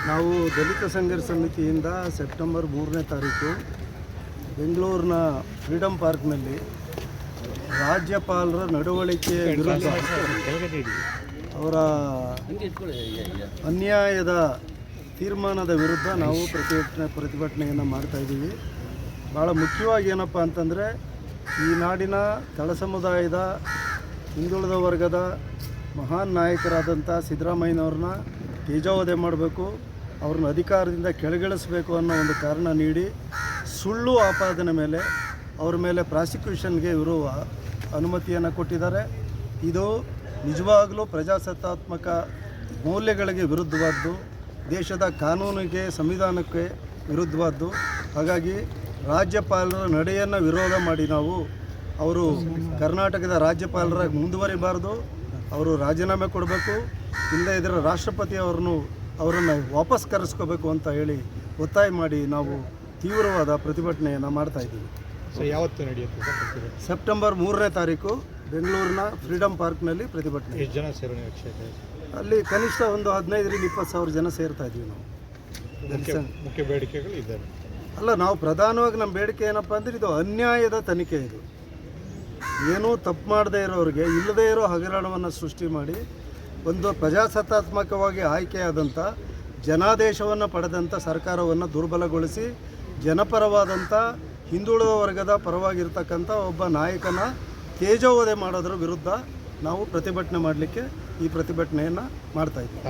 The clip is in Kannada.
ನಾವು ದಲಿತ ಸಂಘರ್ಷ ಸಮಿತಿಯಿಂದ ಸೆಪ್ಟೆಂಬರ್ 3ನೇ ತಾರೀಕು ಬೆಂಗಳೂರಿನ ಫ್ರೀಡಮ್ ಪಾರ್ಕ್ನಲ್ಲಿ ರಾಜ್ಯಪಾಲರ ನಡವಳಿಕೆ ವಿರುದ್ಧ ಅವರ ಅನ್ಯಾಯದ ತೀರ್ಮಾನದ ವಿರುದ್ಧ ನಾವು ಪ್ರತಿಭಟನೆಯನ್ನು ಮಾಡ್ತಾಯಿದ್ದೀವಿ. ಭಾಳ ಮುಖ್ಯವಾಗಿ ಏನಪ್ಪ ಅಂತಂದರೆ ಈ ನಾಡಿನ ತಳ ಸಮುದಾಯದ ಹಿಂದುಳಿದ ವರ್ಗದ ಮಹಾನ್ ನಾಯಕರಾದಂಥ ಸಿದ್ದರಾಮಯ್ಯನವ್ರನ್ನ ತೇಜಾವಧೆ ಮಾಡಬೇಕು, ಅವ್ರನ್ನ ಅಧಿಕಾರದಿಂದ ಕೆಳಗಿಳಿಸಬೇಕು ಅನ್ನೋ ಒಂದು ಕಾರಣ ನೀಡಿ ಸುಳ್ಳು ಆಪಾದನೆ ಮೇಲೆ ಅವ್ರ ಮೇಲೆ ಪ್ರಾಸಿಕ್ಯೂಷನ್ಗೆ ಇವರು ಅನುಮತಿಯನ್ನು ಕೊಟ್ಟಿದ್ದಾರೆ. ಇದು ನಿಜವಾಗಲೂ ಪ್ರಜಾಸತ್ತಾತ್ಮಕ ಮೌಲ್ಯಗಳಿಗೆ ವಿರುದ್ಧವಾದ್ದು, ದೇಶದ ಕಾನೂನಿಗೆ ಸಂವಿಧಾನಕ್ಕೆ ವಿರುದ್ಧವಾದ್ದು. ಹಾಗಾಗಿ ರಾಜ್ಯಪಾಲರ ನಡೆಯನ್ನು ವಿರೋಧ ಮಾಡಿ ನಾವು ಅವರು ಕರ್ನಾಟಕದ ರಾಜ್ಯಪಾಲರಾಗಿ ಮುಂದುವರಿಬಾರ್ದು, ಅವರು ರಾಜೀನಾಮೆ ಕೊಡಬೇಕು, ಇಲ್ಲದೇ ಇದ್ದರೆ ರಾಷ್ಟ್ರಪತಿ ಅವರನ್ನು ವಾಪಸ್ ಕರೆಸ್ಕೋಬೇಕು ಅಂತ ಹೇಳಿ ಒತ್ತಾಯ ಮಾಡಿ ನಾವು ತೀವ್ರವಾದ ಪ್ರತಿಭಟನೆಯನ್ನು ಮಾಡ್ತಾಯಿದ್ದೀವಿ. ಯಾವತ್ತು ನಡೆಯುತ್ತೆ? ಸೆಪ್ಟೆಂಬರ್ 3ನೇ ತಾರೀಕು ಬೆಂಗಳೂರಿನ ಫ್ರೀಡಮ್ ಪಾರ್ಕ್ನಲ್ಲಿ ಪ್ರತಿಭಟನೆ. ಎಷ್ಟು ಜನ ಸೇರೋ ನಿರೀಕ್ಷೆ? ಅಲ್ಲಿ ಕನಿಷ್ಠ ಒಂದು 15,000 20 ಸಾವಿರ ಜನ ಸೇರ್ತಾ ಇದ್ದೀವಿ ನಾವು. ಮುಖ್ಯ ಬೇಡಿಕೆಗಳು ಇದ್ದಾವೆ. ಅಲ್ಲ, ನಾವು ಪ್ರಧಾನವಾಗಿ ನಮ್ಮ ಬೇಡಿಕೆ ಏನಪ್ಪ ಅಂದರೆ ಇದು ಅನ್ಯಾಯದ ತನಿಖೆ. ಇದು ಏನೂ ತಪ್ಪು ಮಾಡದೇ ಇರೋರಿಗೆ ಇಲ್ಲದೇ ಇರೋ ಹಗರಣವನ್ನು ಸೃಷ್ಟಿ ಮಾಡಿ ಒಂದು ಪ್ರಜಾಸತ್ತಾತ್ಮಕವಾಗಿ ಆಯ್ಕೆಯಾದಂಥ ಜನಾದೇಶವನ್ನು ಪಡೆದಂಥ ಸರ್ಕಾರವನ್ನು ದುರ್ಬಲಗೊಳಿಸಿ ಜನಪರವಾದಂಥ ಹಿಂದುಳಿದ ವರ್ಗದ ಪರವಾಗಿರ್ತಕ್ಕಂಥ ಒಬ್ಬ ನಾಯಕನ ತೇಜೋವಧೆ ಮಾಡೋದ್ರ ವಿರುದ್ಧ ನಾವು ಪ್ರತಿಭಟನೆ ಮಾಡಲಿಕ್ಕೆ ಈ ಪ್ರತಿಭಟನೆಯನ್ನು ಮಾಡ್ತಾಯಿದ್ದೀವಿ.